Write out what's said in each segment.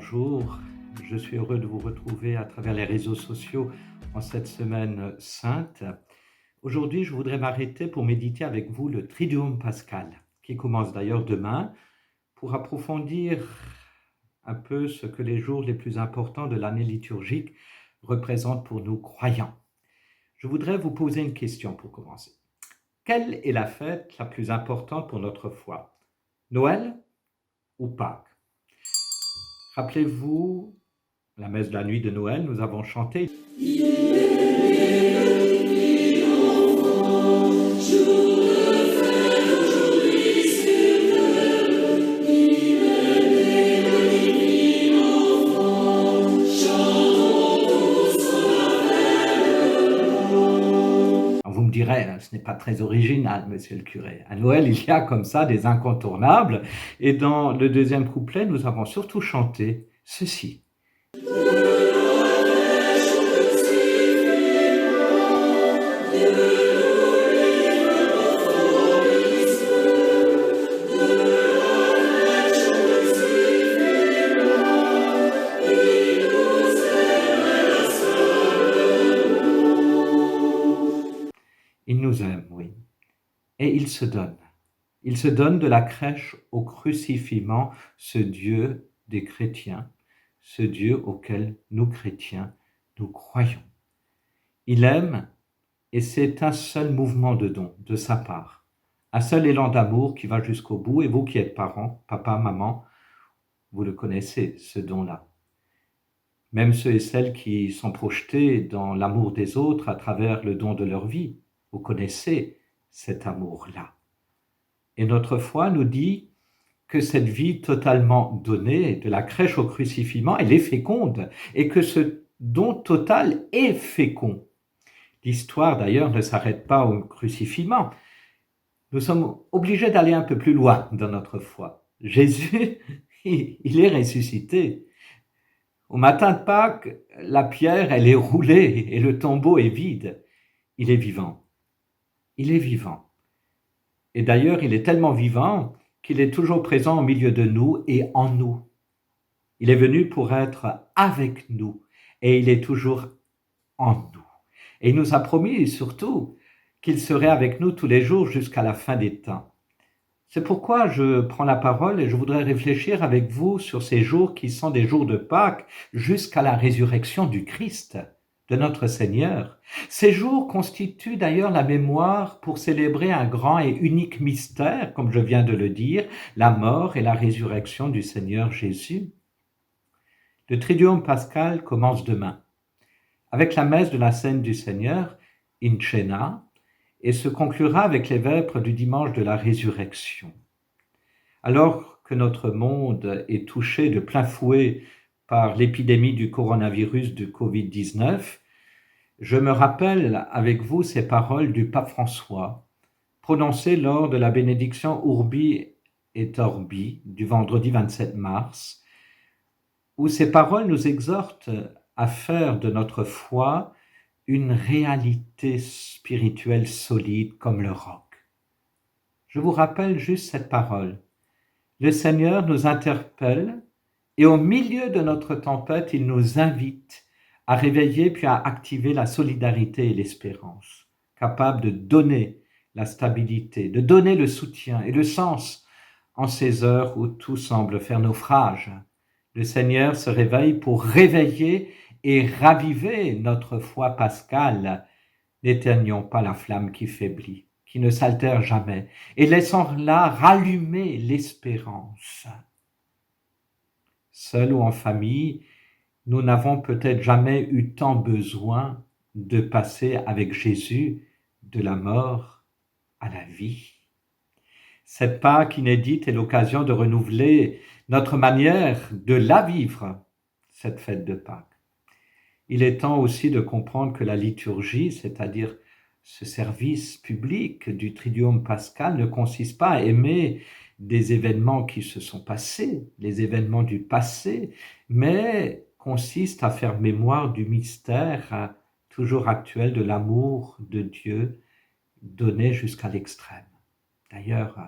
bonjour. Je suis heureux de vous retrouver à travers les réseaux sociaux en cette semaine sainte. Aujourd'hui, je voudrais m'arrêter pour méditer avec vous le Triduum Pascal, qui commence d'ailleurs demain, pour approfondir un peu ce que les jours les plus importants de l'année liturgique représentent pour nous croyants. Je voudrais vous poser une question pour commencer. Quelle est la fête la plus importante pour notre foi? Noël ou Pâques? Rappelez-vous, la messe de la nuit de Noël, nous avons chanté Vous me direz, ce n'est pas très original, monsieur le curé. À Noël, il y a comme ça des incontournables. Et dans le deuxième couplet, nous avons surtout chanté ceci. Il nous aime, oui. Et il se donne. Il se donne de la crèche au crucifiement, ce Dieu des chrétiens, ce Dieu auquel nous chrétiens, nous croyons. Il aime et c'est un seul mouvement de don de sa part, un seul élan d'amour qui va jusqu'au bout. Et vous qui êtes parents, papa, maman, vous le connaissez, ce don-là. Même ceux et celles qui sont projetés dans l'amour des autres à travers le don de leur vie, vous connaissez cet amour-là. Et notre foi nous dit que cette vie totalement donnée, de la crèche au crucifiement, elle est féconde, et que ce don total est fécond. L'histoire d'ailleurs ne s'arrête pas au crucifiement. Nous sommes obligés d'aller un peu plus loin dans notre foi. Jésus, il est ressuscité. Au matin de Pâques, la pierre, elle est roulée et le tombeau est vide. Il est vivant. Il est vivant. Et d'ailleurs, il est tellement vivant qu'il est toujours présent au milieu de nous et en nous. Il est venu pour être avec nous et il est toujours en nous. Et il nous a promis surtout qu'il serait avec nous tous les jours jusqu'à la fin des temps. C'est pourquoi je prends la parole et je voudrais réfléchir avec vous sur ces jours qui sont des jours de Pâques jusqu'à la résurrection du Christ, de notre Seigneur. Ces jours constituent d'ailleurs la mémoire pour célébrer un grand et unique mystère, comme je viens de le dire, la mort et la résurrection du Seigneur Jésus. Le Triduum Pascal commence demain, avec la messe de la Cène du Seigneur, in cena, et se conclura avec les vêpres du dimanche de la résurrection. Alors que notre monde est touché de plein fouet par l'épidémie du coronavirus du Covid-19, je me rappelle avec vous ces paroles du pape François, prononcées lors de la bénédiction Urbi et Orbi du vendredi 27 mars, où ces paroles nous exhortent à faire de notre foi une réalité spirituelle solide comme le roc. Je vous rappelle juste cette parole. Le Seigneur nous interpelle et au milieu de notre tempête, il nous invite à réveiller puis à activer la solidarité et l'espérance, capable de donner la stabilité, de donner le soutien et le sens en ces heures où tout semble faire naufrage. Le Seigneur se réveille pour réveiller et raviver notre foi pascale. N'éteignons pas la flamme qui faiblit, qui ne s'altère jamais, et laissons-la rallumer l'espérance. Seul ou en famille, nous n'avons peut-être jamais eu tant besoin de passer avec Jésus de la mort à la vie. Cette Pâque inédite est l'occasion de renouveler notre manière de la vivre, cette fête de Pâques. Il est temps aussi de comprendre que la liturgie, c'est-à-dire ce service public du Triduum Pascal, ne consiste pas à aimer des événements qui se sont passés, les événements du passé, mais consiste à faire mémoire du mystère toujours actuel de l'amour de Dieu donné jusqu'à l'extrême. D'ailleurs,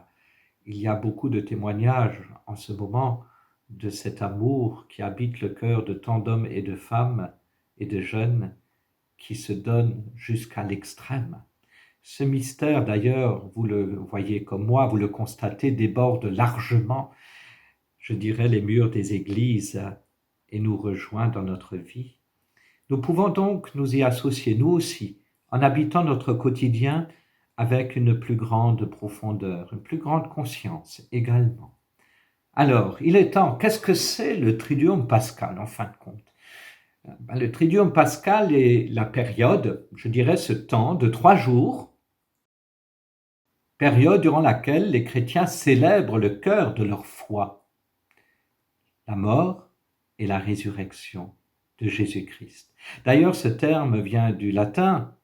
il y a beaucoup de témoignages en ce moment de cet amour qui habite le cœur de tant d'hommes et de femmes et de jeunes qui se donnent jusqu'à l'extrême. Ce mystère, d'ailleurs, vous le voyez comme moi, vous le constatez, déborde largement, je dirais, les murs des églises et nous rejoint dans notre vie. Nous pouvons donc nous y associer, nous aussi, en habitant notre quotidien avec une plus grande profondeur, une plus grande conscience également. Alors, il est temps, qu'est-ce que c'est le Triduum pascal en fin de compte? Le Triduum pascal est la période, je dirais ce temps de 3 jours, période durant laquelle les chrétiens célèbrent le cœur de leur foi, la mort et la résurrection de Jésus-Christ. D'ailleurs, ce terme vient du latin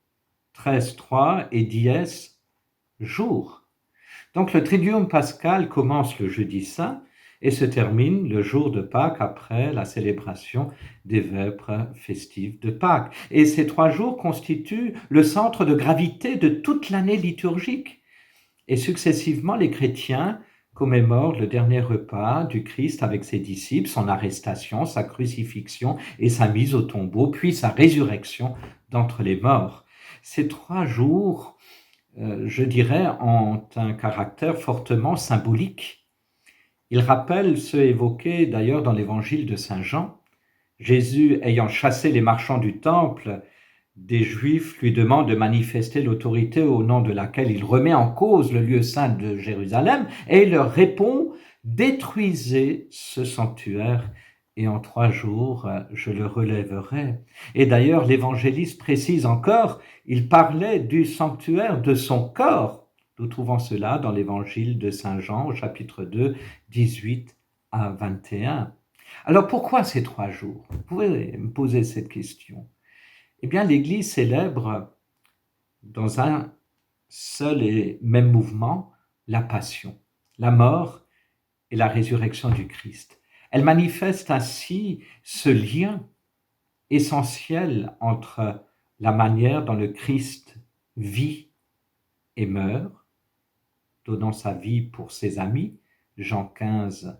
13-3 et dies jour. Donc le Triduum pascal commence le jeudi saint et se termine le jour de Pâques après la célébration des vêpres festives de Pâques. Et ces 3 jours constituent le centre de gravité de toute l'année liturgique. Et successivement, les chrétiens commémorent le dernier repas du Christ avec ses disciples, son arrestation, sa crucifixion et sa mise au tombeau, puis sa résurrection d'entre les morts. Ces 3 jours, je dirais, ont un caractère fortement symbolique. Ils rappellent ceux évoqués d'ailleurs dans l'évangile de Saint Jean. Jésus, ayant chassé les marchands du temple, des Juifs lui demandent de manifester l'autorité au nom de laquelle il remet en cause le lieu saint de Jérusalem, et il leur répond: détruisez ce sanctuaire et en 3 jours je le relèverai. Et d'ailleurs l'évangéliste précise encore, il parlait du sanctuaire de son corps. Nous trouvons cela dans l'évangile de Saint Jean au chapitre 2, 18 à 21. Alors pourquoi ces 3 jours? Vous pouvez me poser cette question. Eh bien, l'Église célèbre dans un seul et même mouvement la passion, la mort et la résurrection du Christ. Elle manifeste ainsi ce lien essentiel entre la manière dont le Christ vit et meurt, donnant sa vie pour ses amis, Jean 15,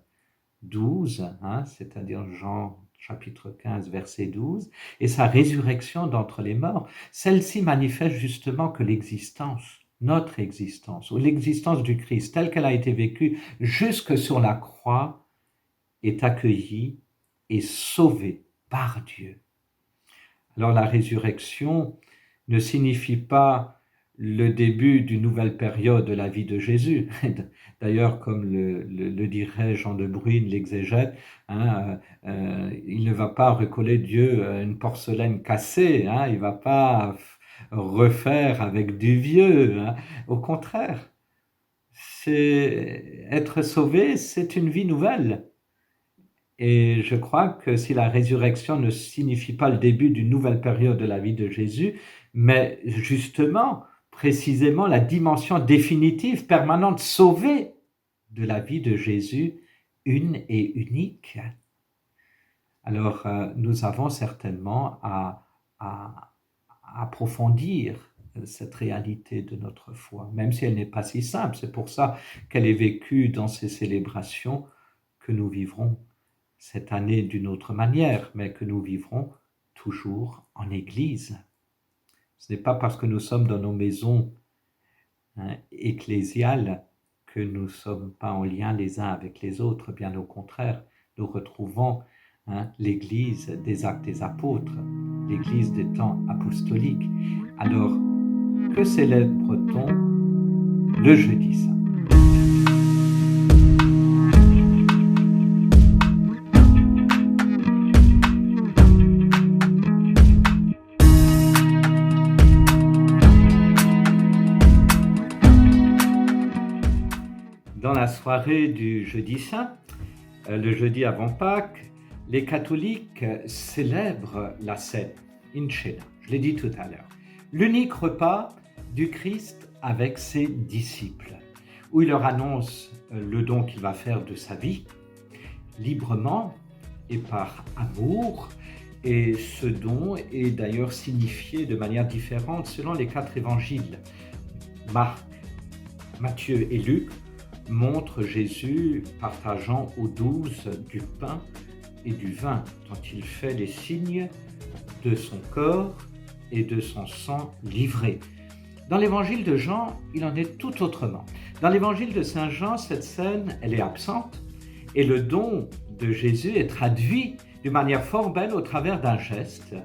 12, c'est-à-dire Jean chapitre 15, verset 12, et sa résurrection d'entre les morts. Celle-ci manifeste justement que l'existence, notre existence, ou l'existence du Christ, telle qu'elle a été vécue jusque sur la croix, est accueillie et sauvée par Dieu. Alors la résurrection ne signifie pas le début d'une nouvelle période de la vie de Jésus. D'ailleurs, comme le dirait Jean de Bruyne, l'exégète, il ne va pas recoller Dieu à une porcelaine cassée, il ne va pas refaire avec du vieux. Au contraire, être sauvé, c'est une vie nouvelle. Et je crois que si la résurrection ne signifie pas le début d'une nouvelle période de la vie de Jésus, mais justement, précisément la dimension définitive, permanente, sauvée de la vie de Jésus, une et unique. Alors, nous avons certainement à approfondir cette réalité de notre foi, même si elle n'est pas si simple. C'est pour ça qu'elle est vécue dans ces célébrations que nous vivrons cette année d'une autre manière, mais que nous vivrons toujours en Église. Ce n'est pas parce que nous sommes dans nos maisons ecclésiales que nous ne sommes pas en lien les uns avec les autres. Bien au contraire, nous retrouvons l'Église des Actes des Apôtres, l'Église des temps apostoliques. Alors, que célèbre-t-on le jeudi saint? Dans la soirée du jeudi saint, le jeudi avant Pâques, les catholiques célèbrent la scène, Incena, je l'ai dit tout à l'heure, l'unique repas du Christ avec ses disciples, où il leur annonce le don qu'il va faire de sa vie, librement et par amour, et ce don est d'ailleurs signifié de manière différente selon les 4 évangiles, Marc, Matthieu et Luc. montre Jésus partageant aux 12 du pain et du vin, dont il fait les signes de son corps et de son sang livré. Dans l'évangile de Jean, il en est tout autrement. Dans l'évangile de Saint Jean, cette scène, elle est absente et le don de Jésus est traduit d'une manière fort belle au travers d'un geste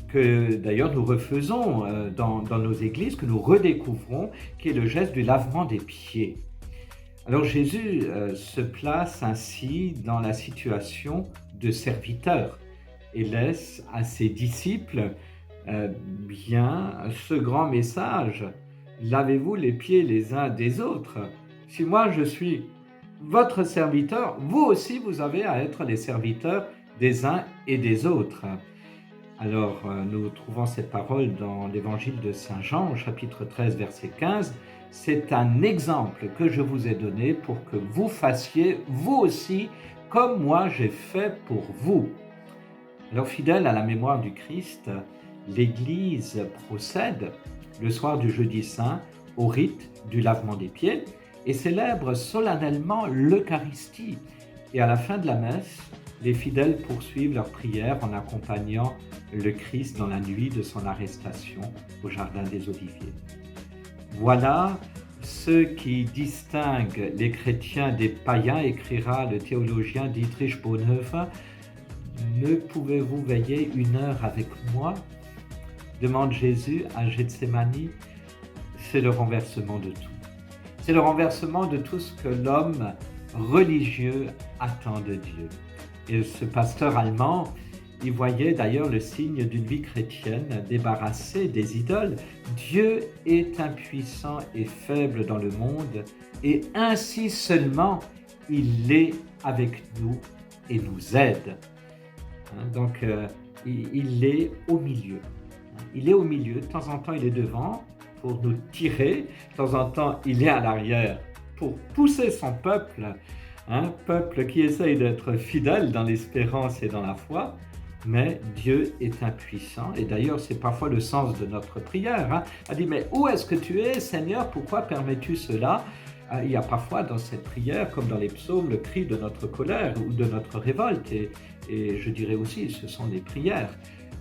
que d'ailleurs nous refaisons dans nos églises, que nous redécouvrons, qui est le geste du lavement des pieds. Alors Jésus se place ainsi dans la situation de serviteur et laisse à ses disciples bien ce grand message: lavez-vous les pieds les uns des autres. Si moi je suis votre serviteur, vous aussi vous avez à être les serviteurs des uns et des autres. Alors nous trouvons cette parole dans l'évangile de Saint Jean au chapitre 13 verset 15. C'est un exemple que je vous ai donné pour que vous fassiez vous aussi comme moi j'ai fait pour vous. Alors fidèle à la mémoire du Christ, l'Église procède le soir du jeudi saint au rite du lavement des pieds et célèbre solennellement l'Eucharistie. Et à la fin de la messe, les fidèles poursuivent leur prière en accompagnant le Christ dans la nuit de son arrestation au Jardin des Oliviers. Voilà ce qui distingue les chrétiens des païens, écrira le théologien Dietrich Bonhoeffer. Ne pouvez-vous veiller 1 heure avec moi ? Demande Jésus à Gethsémani. C'est le renversement de tout. C'est le renversement de tout ce que l'homme religieux attend de Dieu. Et ce pasteur allemand, il voyait d'ailleurs le signe d'une vie chrétienne débarrassée des idoles. Dieu est impuissant et faible dans le monde, et ainsi seulement il est avec nous et nous aide. Donc il est au milieu. Il est au milieu, de temps en temps il est devant pour nous tirer, de temps en temps il est à l'arrière pour pousser son peuple, un peuple qui essaye d'être fidèle dans l'espérance et dans la foi, mais Dieu est impuissant. Et d'ailleurs, c'est parfois le sens de notre prière. Elle dit, mais où est-ce que tu es, Seigneur? Pourquoi permets-tu cela? Il y a parfois dans cette prière, comme dans les psaumes, le cri de notre colère ou de notre révolte. Et je dirais aussi, ce sont des prières.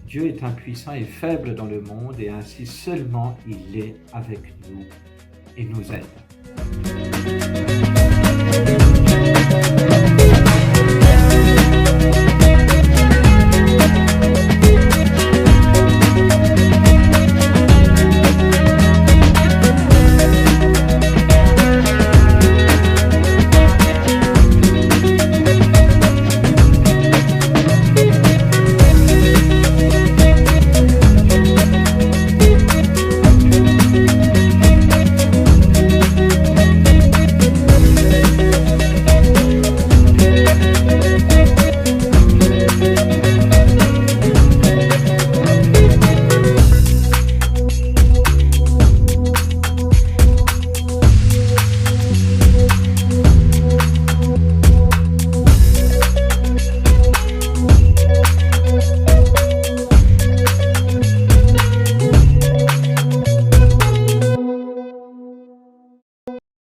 Dieu est impuissant et faible dans le monde, et ainsi seulement il est avec nous et nous aide.